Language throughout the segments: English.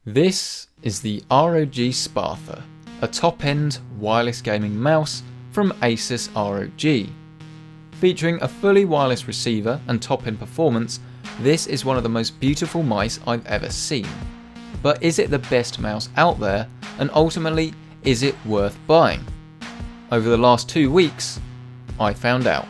This is the ROG Spartha, a top-end wireless gaming mouse from Asus ROG. Featuring a fully wireless receiver and top-end performance, this is one of the most beautiful mice I've ever seen. But is it the best mouse out there, and ultimately, is it worth buying? Over the last 2 weeks, I found out.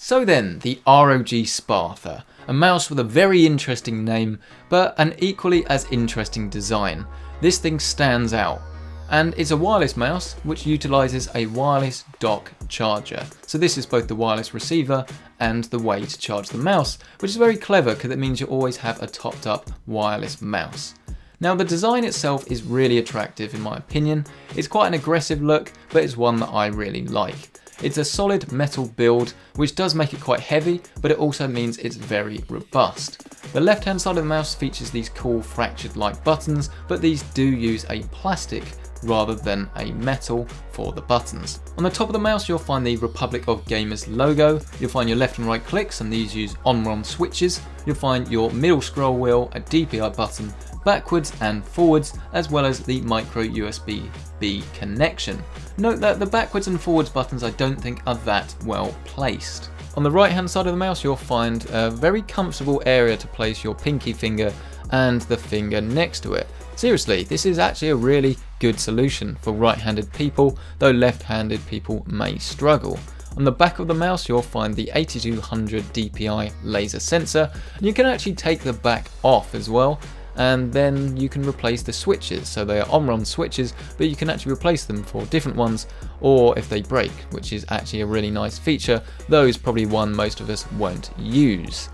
So then, the ROG Spartha, a mouse with a very interesting name, but an equally as interesting design. This thing stands out, and it's a wireless mouse which utilises a wireless dock charger. So this is both the wireless receiver and the way to charge the mouse, which is very clever because it means you always have a topped up wireless mouse. Now the design itself is really attractive in my opinion. It's quite an aggressive look, but it's one that I really like. It's a solid metal build, which does make it quite heavy, but it also means it's very robust. The left hand side of the mouse features these cool fractured like buttons, but these do use a plastic rather than a metal for the buttons. On the top of the mouse you'll find the Republic of Gamers logo, you'll find your left and right clicks and these use on-ROM switches, you'll find your middle scroll wheel, a DPI button, backwards and forwards, as well as the micro USB-B connection. Note that the backwards and forwards buttons I don't think are that well placed. On the right hand side of the mouse you'll find a very comfortable area to place your pinky finger and the finger next to it. Seriously, this is actually a really good solution for right-handed people, though left-handed people may struggle. On the back of the mouse you'll find the 8200 DPI laser sensor, and you can actually take the back off as well, and then you can replace the switches. So they are on-ROM switches, but you can actually replace them for different ones, or if they break, which is actually a really nice feature, though is probably one most of us won't use.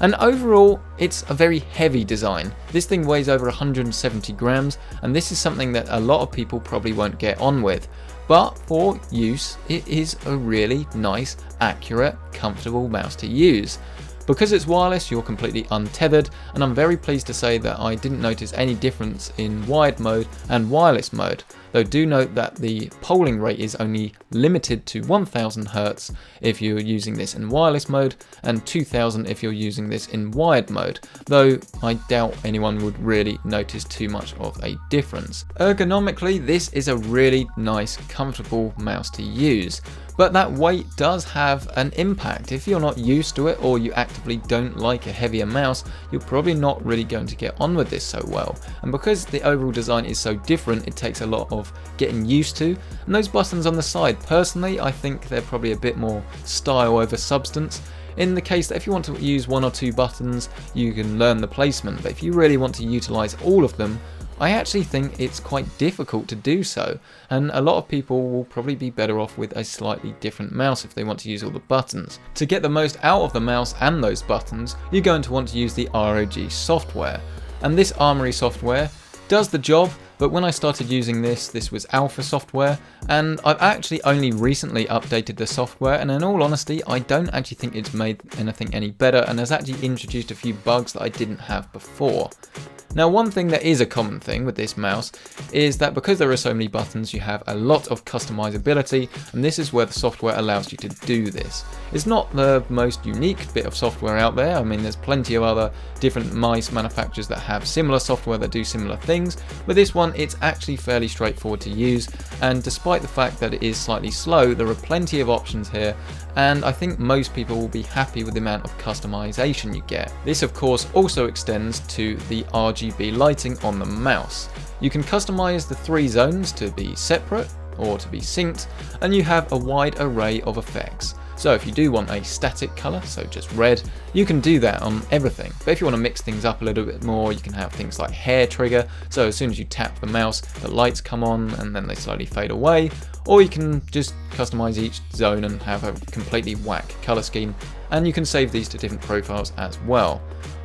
And overall, it's a very heavy design. This thing weighs over 170 grams, and this is something that a lot of people probably won't get on with. But for use, it is a really nice, accurate, comfortable mouse to use. Because it's wireless, you're completely untethered, and I'm very pleased to say that I didn't notice any difference in wired mode and wireless mode, though do note that the polling rate is only limited to 1000 Hz if you're using this in wireless mode, and 2000 if you're using this in wired mode, though I doubt anyone would really notice too much of a difference. Ergonomically, this is a really nice, comfortable mouse to use. But that weight does have an impact. If you're not used to it or you actively don't like a heavier mouse, you're probably not really going to get on with this so well. And because the overall design is so different, it takes a lot of getting used to. And those buttons on the side, personally, I think they're probably a bit more style over substance. In the case that if you want to use 1 or 2 buttons, you can learn the placement. But if you really want to utilize all of them, I actually think it's quite difficult to do so, and a lot of people will probably be better off with a slightly different mouse if they want to use all the buttons. To get the most out of the mouse and those buttons, you're going to want to use the ROG software. And this Armoury software does the job, but when I started using this was alpha software, and I've actually only recently updated the software, and in all honesty, I don't actually think it's made anything any better, and has actually introduced a few bugs that I didn't have before. Now, one thing that is a common thing with this mouse is that because there are so many buttons, you have a lot of customizability, and this is where the software allows you to do this. It's not the most unique bit of software out there. I mean, there's plenty of other different mice manufacturers that have similar software that do similar things, but this one, it's actually fairly straightforward to use, and despite the fact that it is slightly slow, there are plenty of options here, and I think most people will be happy with the amount of customization you get. This of course also extends to the RGB lighting on the mouse. You can customize the 3 zones to be separate or to be synced, and you have a wide array of effects. So if you do want a static colour, so just red, you can do that on everything. But if you want to mix things up a little bit more, you can have things like hair trigger, so as soon as you tap the mouse, the lights come on and then they slowly fade away. Or you can just customize each zone and have a completely whack colour scheme, and you can save these to different profiles as well.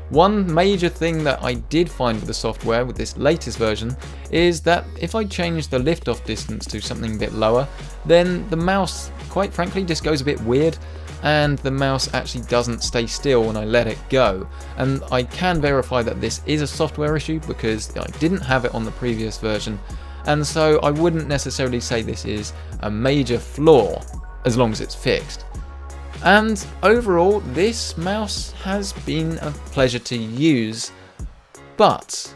One major thing that I did find with the software with this latest version is that if I change the lift-off distance to something a bit lower, then the mouse, quite frankly, just goes a bit weird, and the mouse actually doesn't stay still when I let it go. And I can verify that this is a software issue because I didn't have it on the previous version, and so I wouldn't necessarily say this is a major flaw as long as it's fixed. And overall, this mouse has been a pleasure to use, but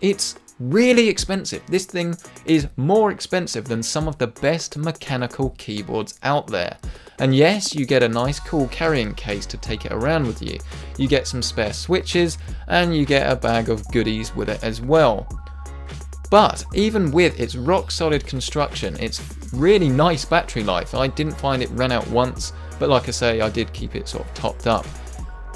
it's really expensive. This thing is more expensive than some of the best mechanical keyboards out there. And yes, you get a nice cool carrying case to take it around with you. You get some spare switches and you get a bag of goodies with it as well. But even with its rock solid construction, its really nice battery life, I didn't find it ran out once, but like I say, I did keep it sort of topped up.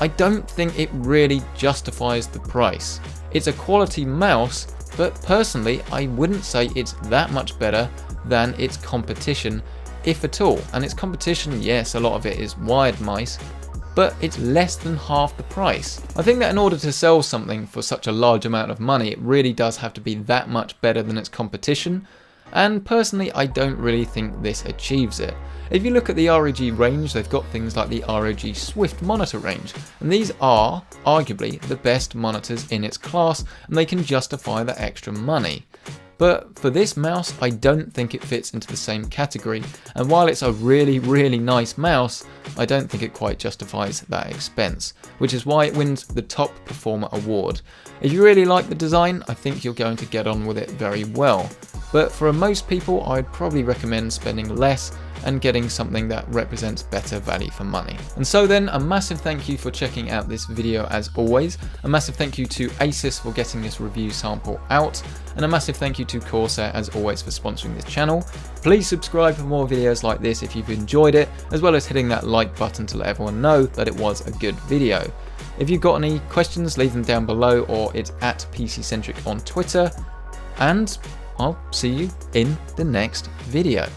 I don't think it really justifies the price. It's a quality mouse, but personally I wouldn't say it's that much better than its competition, if at all. And its competition, yes, a lot of it is wired mice, but it's less than half the price. I think that in order to sell something for such a large amount of money, it really does have to be that much better than its competition, and personally I don't really think this achieves it. If you look at the ROG range, they've got things like the ROG Swift monitor range, and these are arguably the best monitors in its class, and they can justify the extra money. But for this mouse, I don't think it fits into the same category, and while it's a really, really nice mouse, I don't think it quite justifies that expense, which is why it wins the Top Performer award. If you really like the design, I think you're going to get on with it very well. But for most people, I'd probably recommend spending less and getting something that represents better value for money. And so then, a massive thank you for checking out this video as always, a massive thank you to Asus for getting this review sample out, and a massive thank you to Corsair as always for sponsoring this channel. Please subscribe for more videos like this if you've enjoyed it, as well as hitting that like button to let everyone know that it was a good video. If you've got any questions, leave them down below, or it's at PCcentric on Twitter, and I'll see you in the next video.